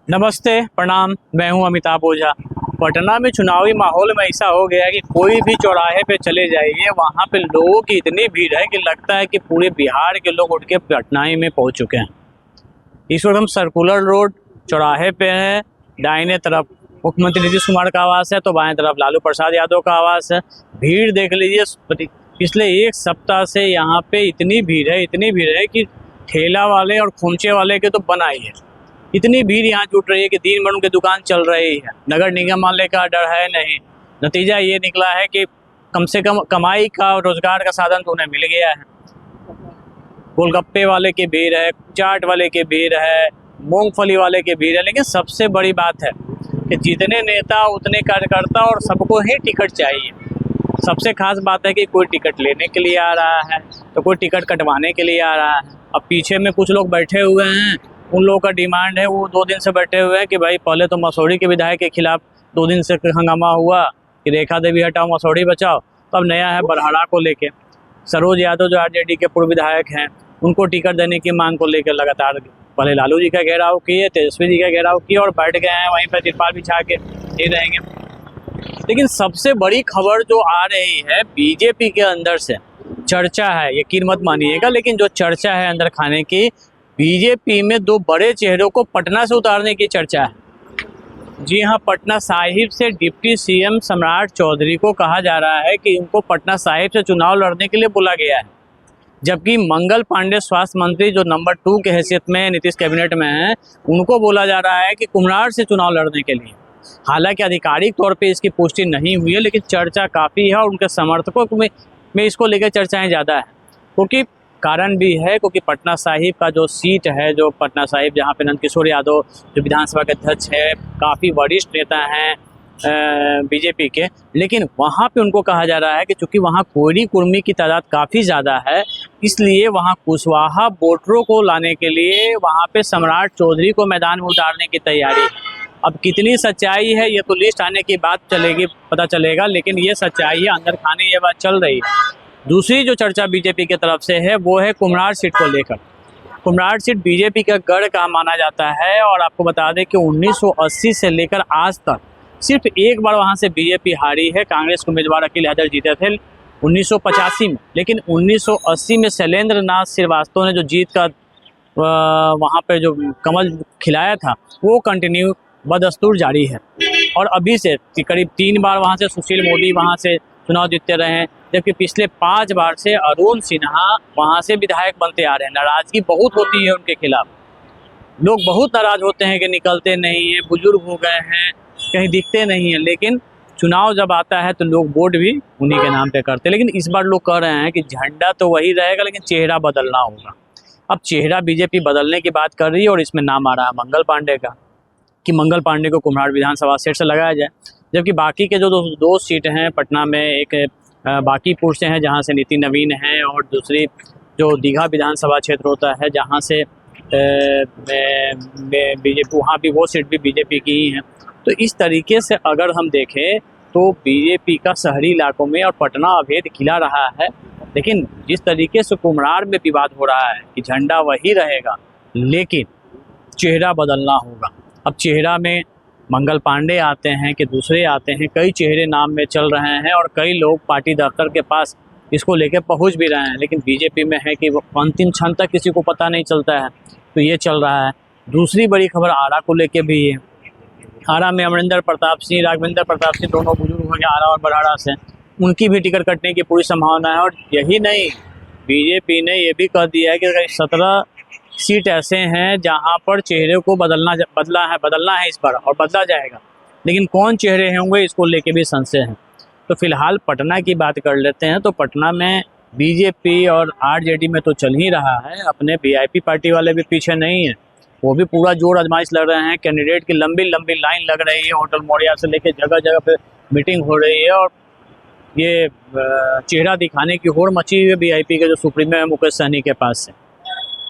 नमस्ते, प्रणाम। मैं हूं अमिताभ ओझा। पटना में चुनावी माहौल में ऐसा हो गया है कि कोई भी चौराहे पे चले जाइए, वहां पे लोगों की इतनी भीड़ है कि लगता है कि पूरे बिहार के लोग उठ के पटना ही में पहुंच चुके हैं। इस वक्त हम सर्कुलर रोड चौराहे पे हैं। दाहिने तरफ मुख्यमंत्री नीतीश कुमार का आवास है, तो बाएं तरफ लालू प्रसाद यादव का आवास है। भीड़ देख लीजिए, पिछले एक सप्ताह से यहाँ पे इतनी भीड़ है कि ठेला वाले और खोमचे वाले के तो बनाई है। इतनी भीड़ यहाँ जुट रही है कि दिन भर उनकी दुकान चल रही है। नगर निगम वाले का डर है नहीं। नतीजा ये निकला है कि कम से कम कमाई का और रोजगार का साधन तो उन्हें मिल गया है। गोलगप्पे वाले की भीड़ है, चाट वाले की भीड़ है, मूंगफली वाले की भीड़ है। लेकिन सबसे बड़ी बात है कि जितने नेता उतने कार्यकर्ता और सबको ही टिकट चाहिए। सबसे खास बात है कि कोई टिकट लेने के लिए आ रहा है तो कोई टिकट कटवाने के लिए आ रहा है। अब पीछे में कुछ लोग बैठे हुए हैं, उन लोगों का डिमांड है, वो 2 दिन से बैठे हुए हैं कि भाई पहले तो मसौढ़ी के विधायक के खिलाफ 2 दिन से हंगामा हुआ कि रेखा देवी हटाओ मसौढ़ी बचाओ। तो अब नया है बरहाड़ा को लेके। सरोज यादव जो आरजेडी के पूर्व विधायक हैं, उनको टिकट देने की मांग को लेकर लगातार पहले लालू जी का घेराव किए, तेजस्वी जी का घेराव किए और बैठ गए हैं वहीं पर तिरपाल बिछा के नहीं रहेंगे। लेकिन सबसे बड़ी खबर जो आ रही है बीजेपी के अंदर से, चर्चा है, यकीन मत मानिएगा, लेकिन जो चर्चा है अंदर खाने की, बीजेपी में 2 बड़े चेहरों को पटना से उतारने की चर्चा है। जी हाँ, पटना साहिब से डिप्टी सीएम सम्राट चौधरी को कहा जा रहा है कि उनको पटना साहिब से चुनाव लड़ने के लिए बुला गया है। जबकि मंगल पांडे स्वास्थ्य मंत्री जो नंबर 2 के हैसियत में नीतीश कैबिनेट में हैं, उनको बोला जा रहा है कि कुम्हरार से चुनाव लड़ने के लिए। हालांकि आधिकारिक तौर पे इसकी पुष्टि नहीं हुई है, लेकिन चर्चा काफ़ी है और उनके समर्थकों में इसको लेकर चर्चाएँ ज़्यादा है। क्योंकि कारण भी है, क्योंकि पटना साहिब का जो सीट है, जो पटना साहिब जहाँ पे नंदकिशोर यादव जो विधानसभा के अध्यक्ष है, काफ़ी वरिष्ठ नेता हैं बीजेपी के, लेकिन वहाँ पे उनको कहा जा रहा है कि चूँकि वहाँ कोयरी कुर्मी की तादाद काफ़ी ज़्यादा है, इसलिए वहाँ कुशवाहा वोटरों को लाने के लिए वहाँ पे सम्राट चौधरी को मैदान में उतारने की तैयारी है। अब कितनी सच्चाई है ये तो लिस्ट आने की बात चलेगी, पता चलेगा, लेकिन ये सच्चाई है, अंदर खाने ये बात चल रही है। दूसरी जो चर्चा बीजेपी की तरफ से है वो है कुम्हरार सीट को लेकर। कुम्हरार सीट बीजेपी का गढ़ का माना जाता है और आपको बता दें कि 1980 से लेकर आज तक सिर्फ एक बार वहां से बीजेपी हारी है। कांग्रेस के उम्मीदवार अखिल हैदर जीते थे 1985 में, लेकिन 1980 में शैलेंद्र नाथ श्रीवास्तव ने जो जीत का वहाँ पर जो कमल खिलाया था वो कंटिन्यू बदस्तूर जारी है। और अभी से करीब 3 बार वहाँ से सुशील मोदी वहाँ से चुनाव जीतते रहे हैं, जबकि पिछले 5 बार से अरुण सिन्हा वहाँ से विधायक बनते आ रहे हैं। नाराजगी बहुत होती है उनके खिलाफ, लोग बहुत नाराज होते हैं कि निकलते नहीं हैं, बुजुर्ग हो गए हैं, कहीं दिखते नहीं हैं। लेकिन चुनाव जब आता है तो लोग वोट भी उन्हीं के नाम पे करते हैं। लेकिन इस बार लोग कह रहे हैं कि झंडा तो वही रहेगा, लेकिन चेहरा बदलना होगा। अब चेहरा बीजेपी बदलने की बात कर रही है और इसमें नाम आ रहा है मंगल पांडे का, कि मंगल पांडे को कुम्हरार विधानसभा सीट से लगाया जाए। जबकि बाकी के जो 2 सीट हैं पटना में, एक बाकीपुर से हैं जहां से नीति नवीन है, और दूसरी जो दीघा विधानसभा क्षेत्र होता है जहां से बीजेपी, वहाँ भी वो सीट भी बीजेपी की ही है। तो इस तरीके से अगर हम देखें तो बीजेपी का शहरी इलाकों में और पटना अभेद खिला रहा है। लेकिन जिस तरीके से कुम्हरार में विवाद हो रहा है कि झंडा वही रहेगा लेकिन चेहरा बदलना होगा। अब चेहरा में मंगल पांडे आते हैं कि दूसरे आते हैं, कई चेहरे नाम में चल रहे हैं और कई लोग पार्टी दफ्तर के पास इसको लेकर पहुंच भी रहे हैं। लेकिन बीजेपी में है कि वो अंतिम क्षण तक किसी को पता नहीं चलता है, तो ये चल रहा है। दूसरी बड़ी खबर आरा को लेके भी है। आरा में अमरिंदर प्रताप सिंह, राघवेंद्र प्रताप सिंह दोनों बुजुर्ग हो गए आरा और बरहाड़ा से, उनकी भी टिकट कटने की पूरी संभावना है। और यही नहीं, बीजेपी ने ये भी कह दिया है कि 17 सीट ऐसे हैं जहां पर चेहरे को बदलना है इस बार, और बदला जाएगा। लेकिन कौन चेहरे होंगे इसको लेके भी संशय है। तो फिलहाल पटना की बात कर लेते हैं। तो पटना में बीजेपी और आरजेडी में तो चल ही रहा है, अपने वीआईपी पार्टी वाले भी पीछे नहीं है, वो भी पूरा जोर आजमाइश लग रहे हैं। कैंडिडेट की लंबी लंबी लाइन लग रही है, होटल मोरिया से लेके जगह जगह पे मीटिंग हो रही है। और ये चेहरा दिखाने की होड़ मची हुई है वीआईपी के जो सुप्रीमो है मुकेश सहनी के पास से,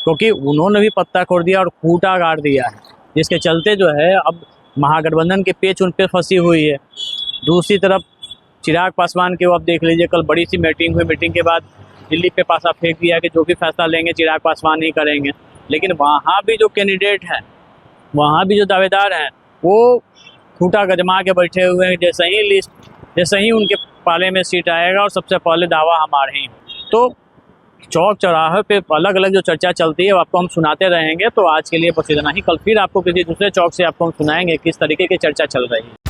क्योंकि उन्होंने भी पत्ता खोल दिया और खूंटा गाड़ दिया है, जिसके चलते जो है अब महागठबंधन के पेच उन पे फंसी हुई है। दूसरी तरफ चिराग पासवान के, वो अब देख लीजिए, कल बड़ी सी मीटिंग हुई, मीटिंग के बाद दिल्ली पे पासा फेंक दिया कि जो भी फैसला लेंगे चिराग पासवान ही करेंगे। लेकिन वहाँ भी जो कैंडिडेट है वहाँ भी जो दावेदार हैं वो खूंटा गजमा के बैठे हुए हैं, जैसे ही उनके पाले में सीट आएगा और सबसे पहले दावा हमारे ही। तो चौक चौराहे पे अलग अलग जो चर्चा चलती है वो आपको हम सुनाते रहेंगे। तो आज के लिए बस इतना ही, कल फिर आपको किसी दूसरे चौक से आपको हम सुनाएंगे किस तरीके की चर्चा चल रही है।